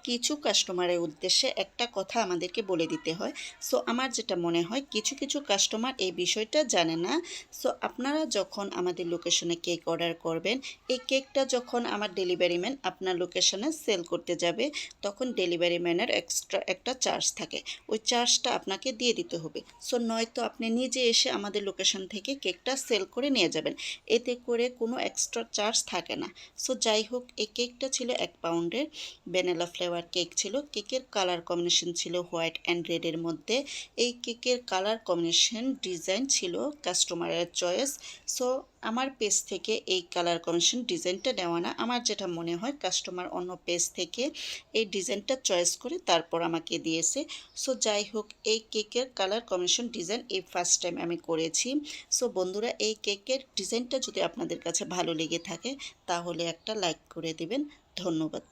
কিছু কাস্টমারের উদ্দেশ্যে একটা কথা আমাদেরকে বলে দিতে হয়। সো আমার যেটা মনে হয় কিছু কিছু কাস্টমার এই বিষয়টা জানে না। সো আপনারা যখন আমাদের লোকেশনে কেক অর্ডার করবেন, এই কেকটা যখন আমার ডেলিভারি ম্যান আপনার লোকেশনে সেল করতে যাবে, তখন ডেলিভারি ম্যানের এক্সট্রা একটা চার্জ থাকে। ওই চার্জটা আপনাকে দিয়ে দিতে হবে। সো নয়তো আপনি নিজে এসে আমাদের লোকেশন থেকে কেকটা সেল করে নিয়ে যাবেন, এতে করে কোনো এক্সট্রা চার্জ থাকে না। সো যাই হোক, এই কেকটা ছিল 1 পাউন্ডের ভ্যানিলা ফ্লেভার কেক ছিল। কেকের কালার কম্বিনেশন ছিল হোয়াইট অ্যান্ড রেডের মধ্যে। এই কেকের কালার কম্বিনেশন ডিজাইন ছিল কাস্টমারের চয়েস। সো আমার পেজ থেকে এই কালার কম্বিনেশন ডিজাইনটা নেওয়া না, আমার যেটা মনে হয় কাস্টমার অন্য পেজ থেকে এই ডিজাইনটা চয়েস করে তারপর আমাকে দিয়েছে। সো যাই হোক, এই কেকের কালার কম্বিনেশন ডিজাইন এই ফার্স্ট টাইম আমি করেছি। সো বন্ধুরা, এই কেকের ডিজাইনটা যদি আপনাদের কাছে ভালো লেগে থাকে তাহলে একটা লাইক করে দিবেন। ধন্যবাদ।